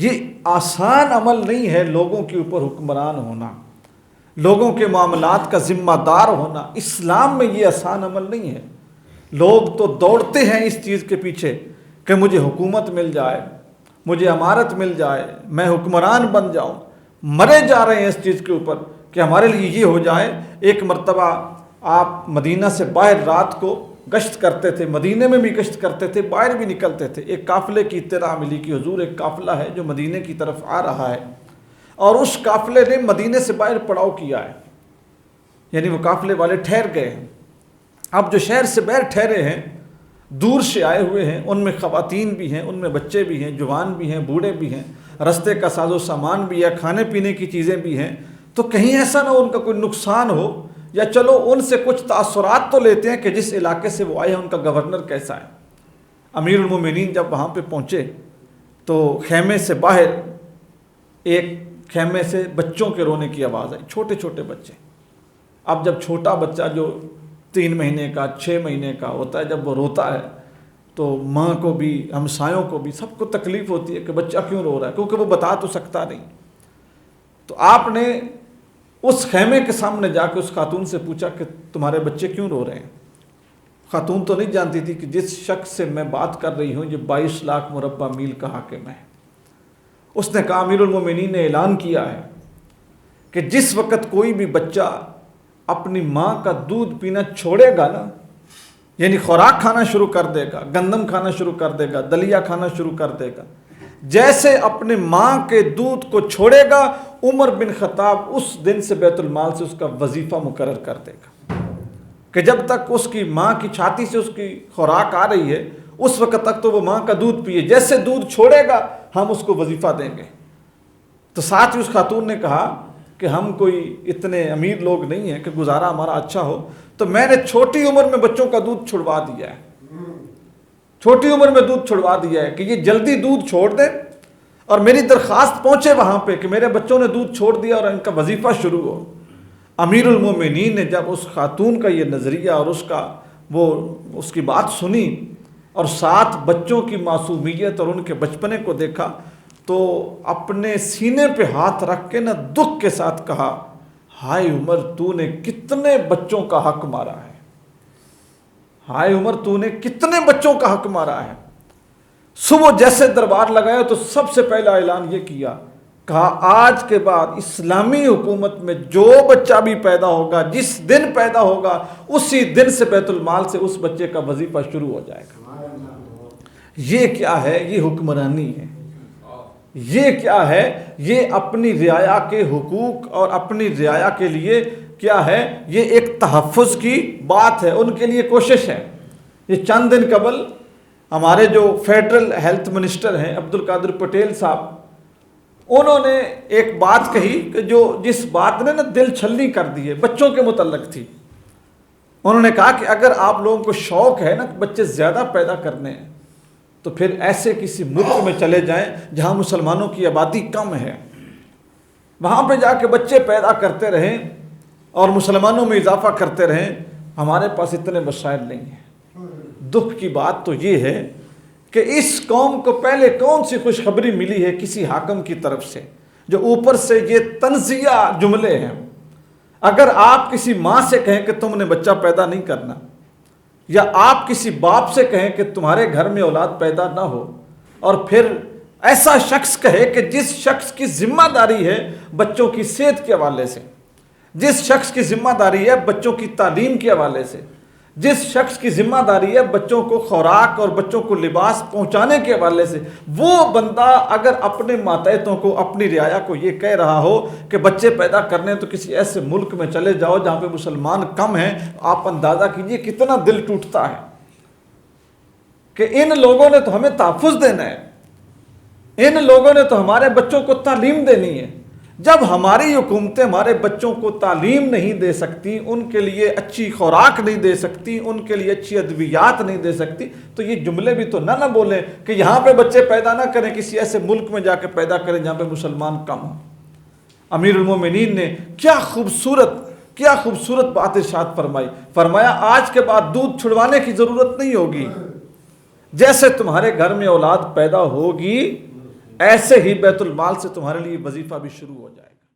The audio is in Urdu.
یہ آسان عمل نہیں ہے لوگوں کے اوپر حکمران ہونا، لوگوں کے معاملات کا ذمہ دار ہونا۔ اسلام میں یہ آسان عمل نہیں ہے۔ لوگ تو دوڑتے ہیں اس چیز کے پیچھے کہ مجھے حکومت مل جائے، مجھے امارت مل جائے، میں حکمران بن جاؤں، مرے جا رہے ہیں اس چیز کے اوپر کہ ہمارے لیے یہ ہو جائے۔ ایک مرتبہ آپ مدینہ سے باہر رات کو گشت کرتے تھے، مدینہ میں بھی گشت کرتے تھے، باہر بھی نکلتے تھے۔ ایک قافلے کی اطلاع ملی کہ حضور ایک قافلہ ہے جو مدینہ کی طرف آ رہا ہے، اور اس قافلے نے مدینہ سے باہر پڑاؤ کیا ہے، یعنی وہ قافلے والے ٹھہر گئے ہیں۔ اب جو شہر سے باہر ٹھہرے ہیں، دور سے آئے ہوئے ہیں، ان میں خواتین بھی ہیں، ان میں بچے بھی ہیں، جوان بھی ہیں، بوڑھے بھی ہیں، رستے کا ساز و سامان بھی ہے، کھانے پینے کی چیزیں بھی ہیں، تو کہیں ایسا نہ ہو ان کا کوئی نقصان ہو، یا چلو ان سے کچھ تاثرات تو لیتے ہیں کہ جس علاقے سے وہ آئے ہیں ان کا گورنر کیسا ہے۔ امیر المومنین جب وہاں پہ پہنچے تو خیمے سے باہر ایک خیمے سے بچوں کے رونے کی آواز آئی، چھوٹے چھوٹے بچے۔ اب جب چھوٹا بچہ جو 3 مہینے کا 6 مہینے کا ہوتا ہے، جب وہ روتا ہے تو ماں کو بھی، ہمسایوں کو بھی، سب کو تکلیف ہوتی ہے کہ بچہ کیوں رو رہا ہے، کیونکہ وہ بتا تو سکتا نہیں۔ تو آپ نے اس خیمے کے سامنے جا کے اس خاتون سے پوچھا کہ تمہارے بچے کیوں رو رہے ہیں؟ خاتون تو نہیں جانتی تھی کہ جس شخص سے میں بات کر رہی ہوں یہ 22 لاکھ مربع میل کا حاکم ہے۔ اس نے کہا امیر المومنین نے اعلان کیا ہے کہ جس وقت کوئی بھی بچہ اپنی ماں کا دودھ پینا چھوڑے گا نا، یعنی خوراک کھانا شروع کر دے گا، گندم کھانا شروع کر دے گا، دلیا کھانا شروع کر دے گا، جیسے اپنے ماں کے دودھ کو چھوڑے گا، عمر بن خطاب اس دن سے بیت المال سے اس کا وظیفہ مقرر کر دے گا کہ جب تک اس کی ماں کی چھاتی سے اس کی خوراک آ رہی ہے اس وقت تک تو وہ ماں کا دودھ پیے، جیسے دودھ چھوڑے گا ہم اس کو وظیفہ دیں گے۔ تو ساتھ ہی اس خاتون نے کہا کہ ہم کوئی اتنے امیر لوگ نہیں ہیں کہ گزارا ہمارا اچھا ہو، تو میں نے چھوٹی عمر میں بچوں کا دودھ چھڑوا دیا ہے، چھوٹی عمر میں دودھ چھڑوا دیا ہے کہ یہ جلدی دودھ چھوڑ دیں، اور میری درخواست پہنچے وہاں پہ کہ میرے بچوں نے دودھ چھوڑ دیا اور ان کا وظیفہ شروع ہو۔ امیر المومنین نے جب اس خاتون کا یہ نظریہ اور اس کی بات سنی اور ساتھ بچوں کی معصومیت اور ان کے بچپنے کو دیکھا تو اپنے سینے پہ ہاتھ رکھ کے دکھ کے ساتھ کہا، ہائے عمر تو نے کتنے بچوں کا حق مارا ہے، ہائے عمر تو نے کتنے بچوں کا حق مارا ہے۔ صبح جیسے دربار لگایا تو سب سے پہلا اعلان یہ کیا، کہا آج کے بعد اسلامی حکومت میں جو بچہ بھی پیدا ہوگا، جس دن پیدا ہوگا اسی دن سے بیت المال سے اس بچے کا وظیفہ شروع ہو جائے گا۔ یہ کیا ہے؟ یہ حکمرانی ہے۔ یہ کیا ہے؟ یہ اپنی رعایا کے حقوق اور اپنی رعایا کے لیے کیا ہے؟ یہ ایک تحفظ کی بات ہے، ان کے لیے کوشش ہے۔ یہ چند دن قبل ہمارے جو فیڈرل ہیلتھ منسٹر ہیں عبدالقادر پٹیل صاحب، انہوں نے ایک بات کہی کہ جس بات نے دل چھلنی کر دی ہے، بچوں کے متعلق تھی۔ انہوں نے کہا کہ اگر آپ لوگوں کو شوق ہے بچے زیادہ پیدا کرنے ہیں تو پھر ایسے کسی ملک میں چلے جائیں جہاں مسلمانوں کی آبادی کم ہے، وہاں پہ جا کے بچے پیدا کرتے رہیں اور مسلمانوں میں اضافہ کرتے رہیں۔ ہمارے پاس اتنے وسائل نہیں ہیں۔ دکھ کی بات تو یہ ہے کہ اس قوم کو پہلے کون سی خوشخبری ملی ہے کسی حاکم کی طرف سے جو اوپر سے یہ تنزیہ جملے ہیں۔ اگر آپ کسی ماں سے کہیں کہ تم نے بچہ پیدا نہیں کرنا، یا آپ کسی باپ سے کہیں کہ تمہارے گھر میں اولاد پیدا نہ ہو، اور پھر ایسا شخص کہے کہ جس شخص کی ذمہ داری ہے بچوں کی صحت کے حوالے سے، جس شخص کی ذمہ داری ہے بچوں کی تعلیم کے حوالے سے، جس شخص کی ذمہ داری ہے بچوں کو خوراک اور بچوں کو لباس پہنچانے کے حوالے سے، وہ بندہ اگر اپنے ماتحتوں کو، اپنی رعایا کو یہ کہہ رہا ہو کہ بچے پیدا کرنے تو کسی ایسے ملک میں چلے جاؤ جہاں پہ مسلمان کم ہیں، آپ اندازہ کیجئے کتنا دل ٹوٹتا ہے کہ ان لوگوں نے تو ہمیں تحفظ دینا ہے، ان لوگوں نے تو ہمارے بچوں کو تعلیم دینی ہے۔ جب ہماری حکومتیں ہمارے بچوں کو تعلیم نہیں دے سکتی، ان کے لیے اچھی خوراک نہیں دے سکتی، ان کے لیے اچھی ادویات نہیں دے سکتی، تو یہ جملے بھی تو نہ بولیں کہ یہاں پہ بچے پیدا نہ کریں، کسی ایسے ملک میں جا کے پیدا کریں جہاں پہ مسلمان کم ہوں۔ امیر المومنین نے کیا خوبصورت بات ارشاد فرمائی، فرمایا آج کے بعد دودھ چھڑوانے کی ضرورت نہیں ہوگی، جیسے تمہارے گھر میں اولاد پیدا ہوگی ایسے ہی بیت المال سے تمہارے لیے وظیفہ بھی شروع ہو جائے گا۔